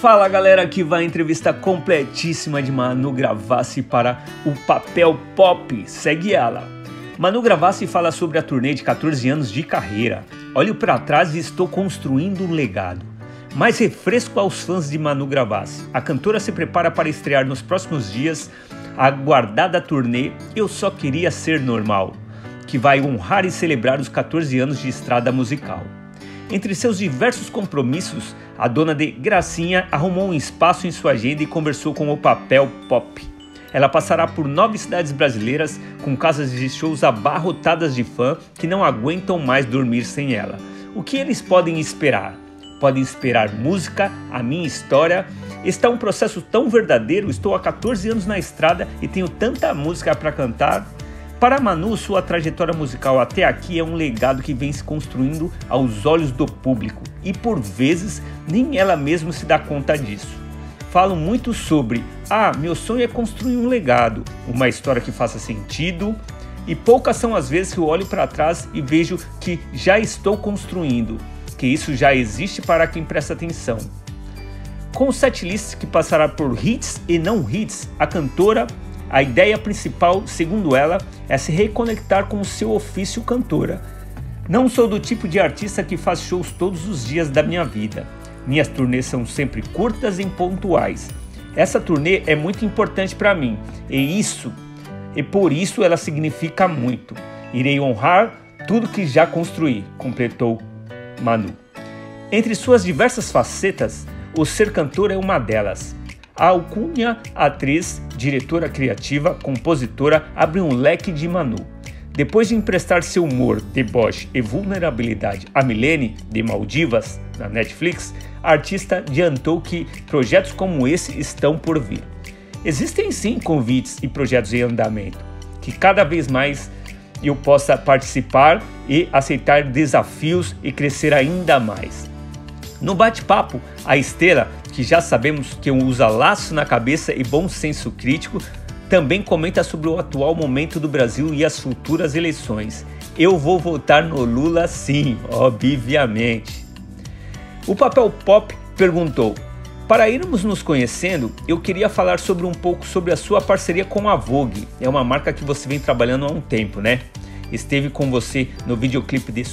Fala galera, aqui vai a entrevista completíssima de Manu Gavassi para o Papel Pop, segue ela. Manu Gavassi fala sobre a turnê de 14 anos de carreira. Olho para trás e estou construindo um legado. Mais refresco aos fãs de Manu Gavassi. A cantora se prepara para estrear nos próximos dias a aguardada turnê Eu Só Queria Ser Normal, que vai honrar e celebrar os 14 anos de estrada musical. Entre seus diversos compromissos, a dona de Gracinha arrumou um espaço em sua agenda e conversou com o Papel Pop. Ela passará por 9 cidades brasileiras com casas de shows abarrotadas de fãs que não aguentam mais dormir sem ela. O que eles podem esperar? Podem esperar música, a minha história. Está um processo tão verdadeiro, estou há 14 anos na estrada e tenho tanta música para cantar. Para Manu, sua trajetória musical até aqui é um legado que vem se construindo aos olhos do público e por vezes nem ela mesma se dá conta disso. Falo muito sobre, meu sonho é construir um legado, uma história que faça sentido, e poucas são as vezes que eu olho para trás e vejo que já estou construindo, que isso já existe para quem presta atenção. Com o setlist que passará por hits e não hits, a ideia principal, segundo ela, é se reconectar com o seu ofício cantora. Não sou do tipo de artista que faz shows todos os dias da minha vida. Minhas turnês são sempre curtas e pontuais. Essa turnê é muito importante para mim e por isso ela significa muito. Irei honrar tudo que já construí, completou Manu. Entre suas diversas facetas, o ser cantor é uma delas. A alcunha, atriz, diretora criativa, compositora, abre um leque de Manu. Depois de emprestar seu humor, deboche e vulnerabilidade a Milene, de Maldivas, na Netflix, a artista adiantou que projetos como esse estão por vir. Existem sim convites e projetos em andamento, que cada vez mais eu possa participar e aceitar desafios e crescer ainda mais. No bate-papo, a Estrela, que já sabemos que usa laço na cabeça e bom senso crítico, também comenta sobre o atual momento do Brasil e as futuras eleições. Eu vou votar no Lula sim, obviamente. O Papel Pop perguntou, para irmos nos conhecendo, eu queria falar um pouco sobre a sua parceria com a Vogue. É uma marca que você vem trabalhando há um tempo, né? Esteve com você no videoclipe de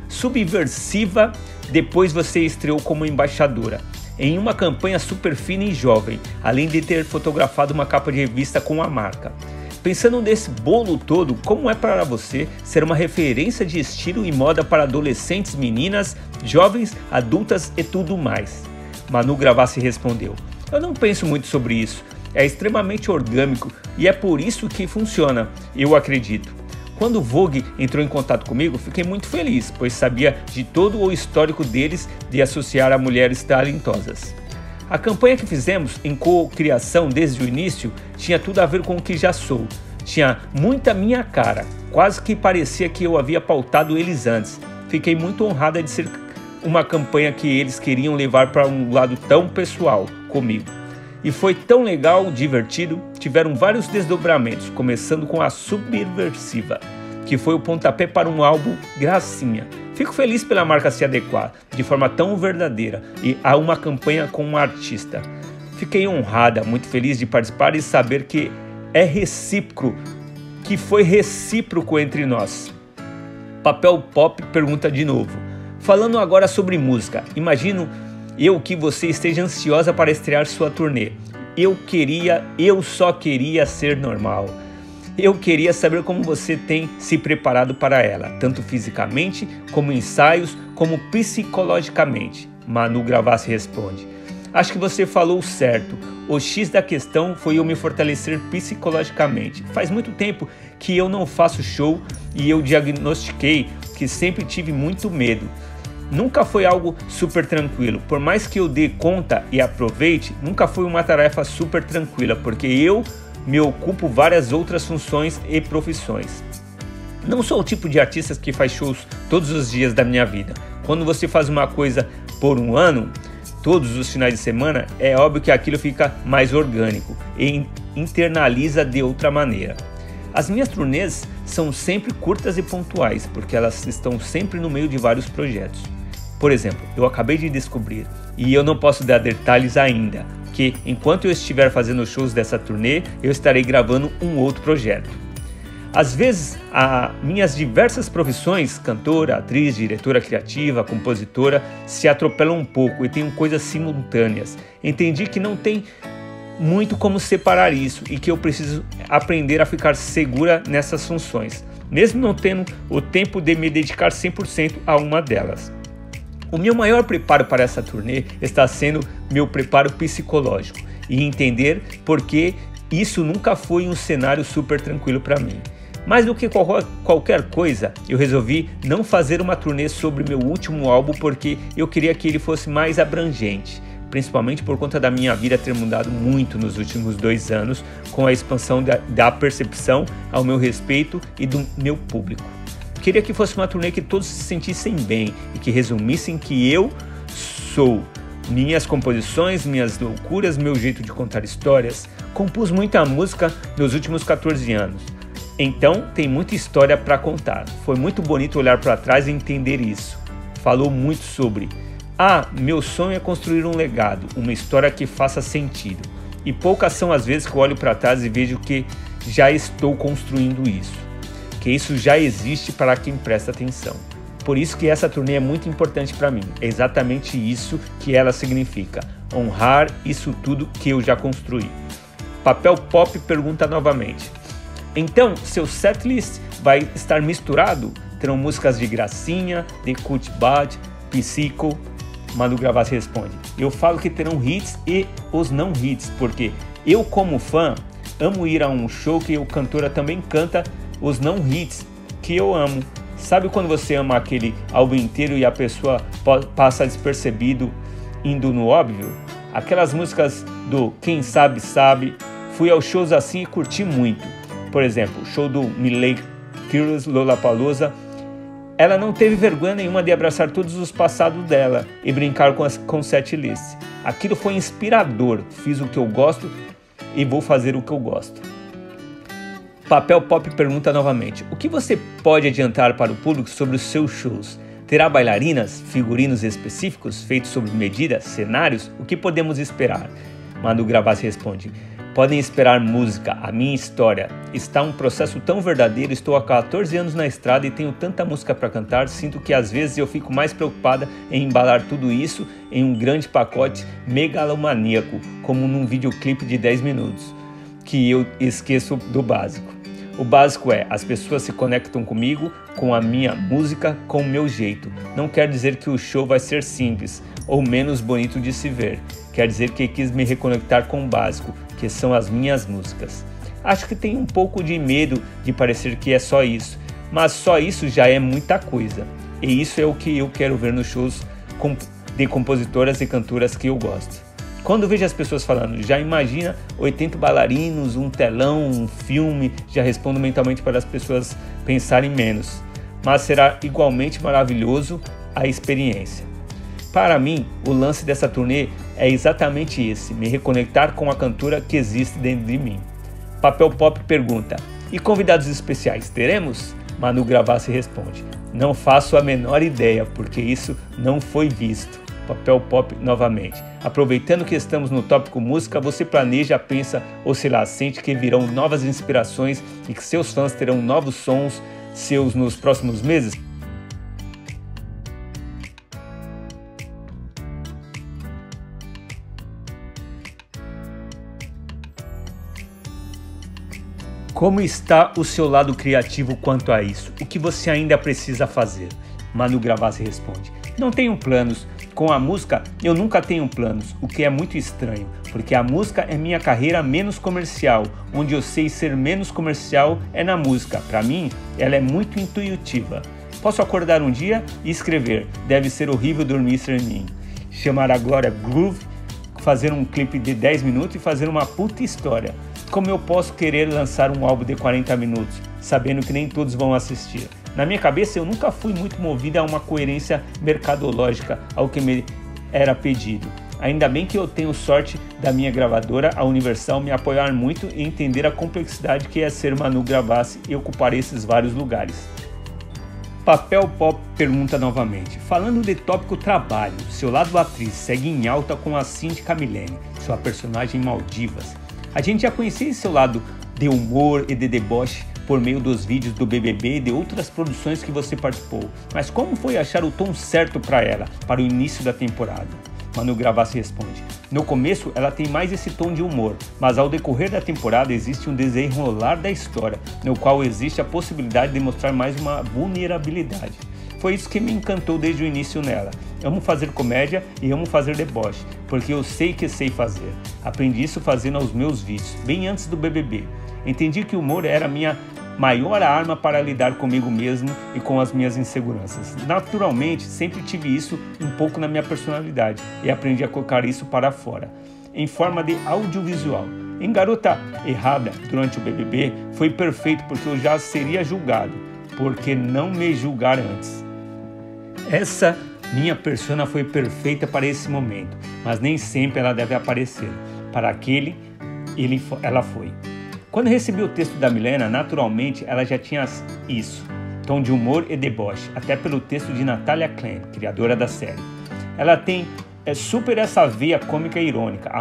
Subversiva, depois você estreou como embaixadora, em uma campanha super fina e jovem, além de ter fotografado uma capa de revista com a marca. Pensando nesse bolo todo, como é para você ser uma referência de estilo e moda para adolescentes, meninas, jovens, adultas e tudo mais? Manu Gavassi respondeu, eu não penso muito sobre isso, é extremamente orgânico e é por isso que funciona, eu acredito. Quando o Vogue entrou em contato comigo, fiquei muito feliz, pois sabia de todo o histórico deles de associar a mulheres talentosas. A campanha que fizemos em co-criação desde o início tinha tudo a ver com o que já sou. Tinha muita minha cara, quase que parecia que eu havia pautado eles antes. Fiquei muito honrada de ser uma campanha que eles queriam levar para um lado tão pessoal comigo. E foi tão legal, divertido, tiveram vários desdobramentos, começando com a Subversiva, que foi o pontapé para um álbum Gracinha. Fico feliz pela marca se adequar, de forma tão verdadeira, e a uma campanha com um artista. Fiquei honrada, muito feliz de participar e saber que foi recíproco entre nós. Papel Pop pergunta de novo. Falando agora sobre música, imagino que você esteja ansiosa para estrear sua turnê. Eu só queria ser normal. Eu queria saber como você tem se preparado para ela, tanto fisicamente, como ensaios, como psicologicamente. Manu Gavassi responde. Acho que você falou certo. O X da questão foi eu me fortalecer psicologicamente. Faz muito tempo que eu não faço show e eu diagnostiquei que sempre tive muito medo. Nunca foi algo super tranquilo, por mais que eu dê conta e aproveite, nunca foi uma tarefa super tranquila, porque eu me ocupo várias outras funções e profissões. Não sou o tipo de artista que faz shows todos os dias da minha vida. Quando você faz uma coisa por um ano, todos os finais de semana, é óbvio que aquilo fica mais orgânico e internaliza de outra maneira. As minhas turnês são sempre curtas e pontuais, porque elas estão sempre no meio de vários projetos. Por exemplo, eu acabei de descobrir, e eu não posso dar detalhes ainda, que enquanto eu estiver fazendo shows dessa turnê, eu estarei gravando um outro projeto. Às vezes, minhas diversas profissões, cantora, atriz, diretora criativa, compositora, se atropelam um pouco e tenho coisas simultâneas. Entendi que não tem muito como separar isso e que eu preciso aprender a ficar segura nessas funções, mesmo não tendo o tempo de me dedicar 100% a uma delas. O meu maior preparo para essa turnê está sendo meu preparo psicológico e entender por que isso nunca foi um cenário super tranquilo para mim. Mais do que qualquer coisa, eu resolvi não fazer uma turnê sobre meu último álbum porque eu queria que ele fosse mais abrangente, principalmente por conta da minha vida ter mudado muito nos últimos 2 anos com a expansão da percepção ao meu respeito e do meu público. Queria que fosse uma turnê que todos se sentissem bem e que resumissem que eu sou. Minhas composições, minhas loucuras, meu jeito de contar histórias. Compus muita música nos últimos 14 anos. Então, tem muita história para contar. Foi muito bonito olhar para trás e entender isso. Falou muito sobre: meu sonho é construir um legado, uma história que faça sentido. E poucas são as vezes que eu olho para trás e vejo que já estou construindo isso. Que isso já existe para quem presta atenção. Por isso que essa turnê é muito importante para mim. É exatamente isso que ela significa. Honrar isso tudo que eu já construí. Papel Pop pergunta novamente: então, seu setlist vai estar misturado? Terão músicas de gracinha, de cult bad, psico? Manu Gavassi responde: eu falo que terão hits e os não hits, porque eu, como fã, amo ir a um show que o cantora também canta os não hits que eu amo. Sabe quando você ama aquele álbum inteiro e a pessoa passa despercebido indo no óbvio? Aquelas músicas do Quem Sabe Sabe. Fui aos shows assim e curti muito. Por exemplo, o show do Miley Cyrus Lollapalooza. Ela não teve vergonha nenhuma de abraçar todos os passados dela e brincar com setlist. Aquilo foi inspirador. Fiz o que eu gosto e vou fazer o que eu gosto. Papel Pop pergunta novamente: o que você pode adiantar para o público sobre os seus shows? Terá bailarinas, figurinos específicos feitos sob medida, cenários? O que podemos esperar? Manu Gavassi responde: podem esperar música, a minha história. Está um processo tão verdadeiro, estou há 14 anos na estrada e tenho tanta música para cantar, sinto que às vezes eu fico mais preocupada em embalar tudo isso em um grande pacote megalomaníaco, como num videoclipe de 10 minutos, que eu esqueço do básico. O básico é: as pessoas se conectam comigo, com a minha música, com o meu jeito. Não quer dizer que o show vai ser simples ou menos bonito de se ver. Quer dizer que quis me reconectar com o básico, que são as minhas músicas. Acho que tem um pouco de medo de parecer que é só isso, mas só isso já é muita coisa. E isso é o que eu quero ver nos shows de compositoras e cantoras que eu gosto. Quando vejo as pessoas falando, já imagina 80 bailarinos, um telão, um filme, já respondo mentalmente para as pessoas pensarem menos. Mas será igualmente maravilhoso a experiência. Para mim, o lance dessa turnê é exatamente esse: me reconectar com a cantora que existe dentro de mim. Papel Pop pergunta: e convidados especiais teremos? Manu Gavassi responde: não faço a menor ideia, porque isso não foi visto. Papel Pop novamente: aproveitando que estamos no tópico música, você planeja, pensa ou sei lá, sente que virão novas inspirações e que seus fãs terão novos sons seus nos próximos meses? Como está o seu lado criativo quanto a isso? O que você ainda precisa fazer? Manu Gavassi responde: não tenho planos. Com a música, eu nunca tenho planos, o que é muito estranho, porque a música é minha carreira menos comercial, onde eu sei ser menos comercial é na música. Para mim, ela é muito intuitiva. Posso acordar um dia e escrever: deve ser horrível dormir sem mim. Chamar a Glória Groove, fazer um clipe de 10 minutos e fazer uma puta história. Como eu posso querer lançar um álbum de 40 minutos, sabendo que nem todos vão assistir? Na minha cabeça, eu nunca fui muito movida a uma coerência mercadológica ao que me era pedido. Ainda bem que eu tenho sorte da minha gravadora, a Universal, me apoiar muito e entender a complexidade que é ser Manu Gavassi e ocupar esses vários lugares. Papel Pop pergunta novamente. Falando de tópico trabalho, seu lado atriz segue em alta com a Síndica Milene, sua personagem em Maldivas. A gente já conhecia seu lado de humor e de deboche por meio dos vídeos do BBB e de outras produções que você participou. Mas como foi achar o tom certo para ela, para o início da temporada? Manu Gavassi responde. No começo ela tem mais esse tom de humor, mas ao decorrer da temporada existe um desenrolar da história, no qual existe a possibilidade de mostrar mais uma vulnerabilidade. Foi isso que me encantou desde o início nela. Amo fazer comédia e amo fazer deboche, porque eu sei que sei fazer. Aprendi isso fazendo aos meus vídeos, bem antes do BBB. Entendi que o humor era a minha maior arma para lidar comigo mesmo e com as minhas inseguranças. Naturalmente, sempre tive isso um pouco na minha personalidade e aprendi a colocar isso para fora, em forma de audiovisual. Em Garota Errada, durante o BBB, foi perfeito porque eu já seria julgado, porque não me julgar antes. Essa minha persona foi perfeita para esse momento, mas nem sempre ela deve aparecer. Para aquele, ela foi. Quando recebi o texto da Milena, naturalmente ela já tinha isso, tom de humor e deboche, até pelo texto de Natália Klein, criadora da série. Ela tem super essa veia cômica e irônica.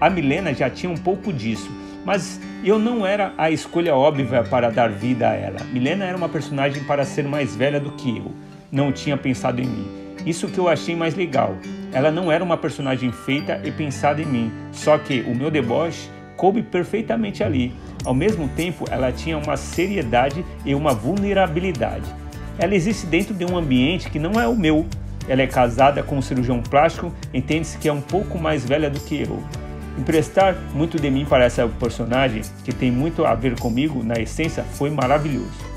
A Milena já tinha um pouco disso, mas eu não era a escolha óbvia para dar vida a ela. Milena era uma personagem para ser mais velha do que eu, não tinha pensado em mim. Isso que eu achei mais legal. Ela não era uma personagem feita e pensada em mim, só que o meu deboche coube perfeitamente ali. Ao mesmo tempo, ela tinha uma seriedade e uma vulnerabilidade. Ela existe dentro de um ambiente que não é o meu. Ela é casada com um cirurgião plástico, entende-se que é um pouco mais velha do que eu. Emprestar muito de mim para essa personagem, que tem muito a ver comigo, na essência, foi maravilhoso.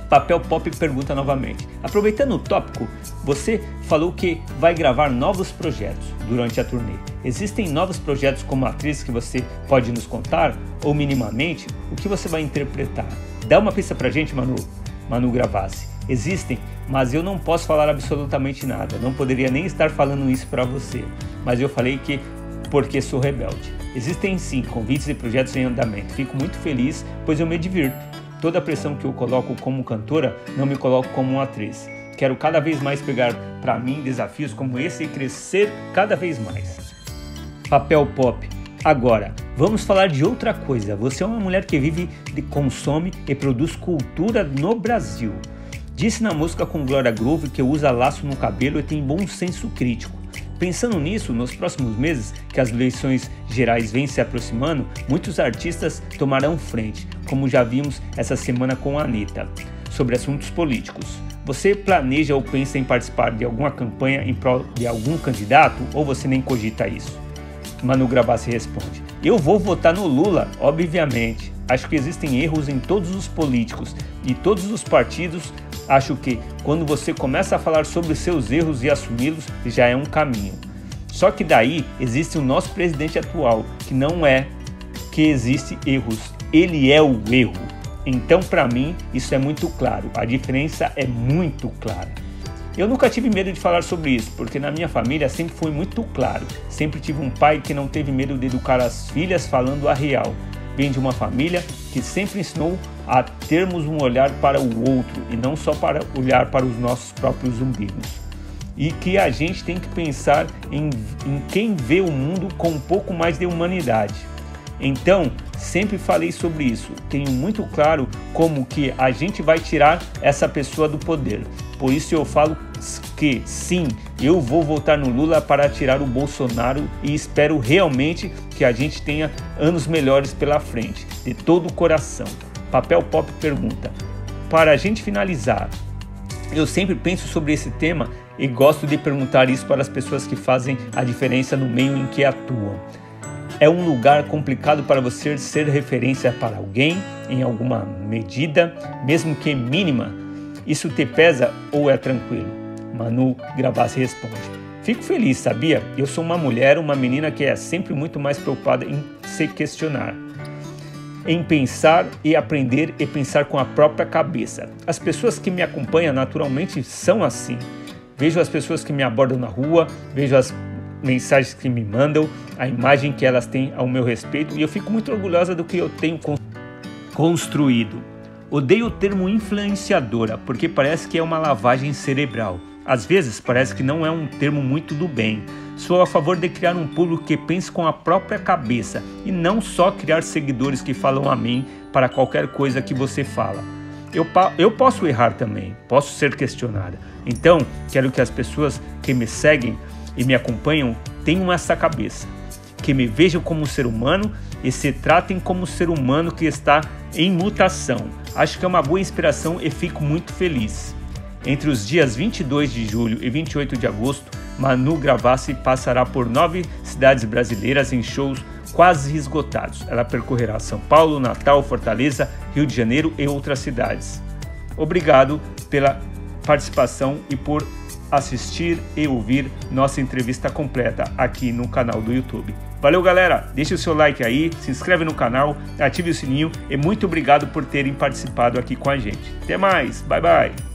Papel Pop pergunta novamente. Aproveitando o tópico, você falou que vai gravar novos projetos durante a turnê. Existem novos projetos como atriz que você pode nos contar? Ou minimamente, o que você vai interpretar? Dá uma pista pra gente, Manu Gavassi. Existem, mas eu não posso falar absolutamente nada. Não poderia nem estar falando isso para você. Mas eu falei que porque sou rebelde. Existem sim convites e projetos em andamento. Fico muito feliz, pois eu me divirto. Toda a pressão que eu coloco como cantora, não me coloco como uma atriz. Quero cada vez mais pegar para mim desafios como esse e crescer cada vez mais. Papel Pop. Agora, vamos falar de outra coisa. Você é uma mulher que vive, consome e produz cultura no Brasil. Disse na música com Glória Groove que usa laço no cabelo e tem bom senso crítico. Pensando nisso, nos próximos meses, que as eleições gerais vêm se aproximando, muitos artistas tomarão frente, como já vimos essa semana com a Anitta, sobre assuntos políticos. Você planeja ou pensa em participar de alguma campanha em prol de algum candidato ou você nem cogita isso? Manu Gavassi responde. Eu vou votar no Lula, obviamente. Acho que existem erros em todos os políticos e todos os partidos. Acho que quando você começa a falar sobre seus erros e assumi-los, já é um caminho. Só que daí existe o nosso presidente atual, que não é que existe erros, ele é o erro. Então, para mim, isso é muito claro, a diferença é muito clara. Eu nunca tive medo de falar sobre isso, porque na minha família sempre foi muito claro. Sempre tive um pai que não teve medo de educar as filhas falando a real. Vem de uma família que sempre ensinou a termos um olhar para o outro e não só para olhar para os nossos próprios umbigos. E que a gente tem que pensar em quem vê o mundo com um pouco mais de humanidade. Então, sempre falei sobre isso. Tenho muito claro como que a gente vai tirar essa pessoa do poder. Por isso eu falo que sim, eu vou votar no Lula para tirar o Bolsonaro e espero realmente que a gente tenha anos melhores pela frente, de todo o coração. Papel Pop pergunta. Para a gente finalizar, eu sempre penso sobre esse tema e gosto de perguntar isso para as pessoas que fazem a diferença no meio em que atuam. É um lugar complicado para você ser referência para alguém, em alguma medida, mesmo que mínima? Isso te pesa ou é tranquilo? Manu Gavassi responde. Fico feliz, sabia? Eu sou uma mulher, uma menina que é sempre muito mais preocupada em se questionar, em pensar e aprender e pensar com a própria cabeça. As pessoas que me acompanham naturalmente são assim. Vejo as pessoas que me abordam na rua, vejo as mensagens que me mandam, a imagem que elas têm ao meu respeito e eu fico muito orgulhosa do que eu tenho construído. Odeio o termo influenciadora, porque parece que é uma lavagem cerebral. Às vezes parece que não é um termo muito do bem. Sou a favor de criar um público que pense com a própria cabeça e não só criar seguidores que falam amém para qualquer coisa que você fala. Eu posso errar também, posso ser questionada. Então, quero que as pessoas que me seguem e me acompanham tenham essa cabeça. Que me vejam como ser humano e se tratem como ser humano que está em mutação. Acho que é uma boa inspiração e fico muito feliz. Entre os dias 22 de julho e 28 de agosto, Manu Gavassi passará por 9 cidades brasileiras em shows quase esgotados. Ela percorrerá São Paulo, Natal, Fortaleza, Rio de Janeiro e outras cidades. Obrigado pela participação e por assistir e ouvir nossa entrevista completa aqui no canal do YouTube. Valeu, galera! Deixe o seu like aí, se inscreve no canal, ative o sininho e muito obrigado por terem participado aqui com a gente. Até mais! Bye, bye!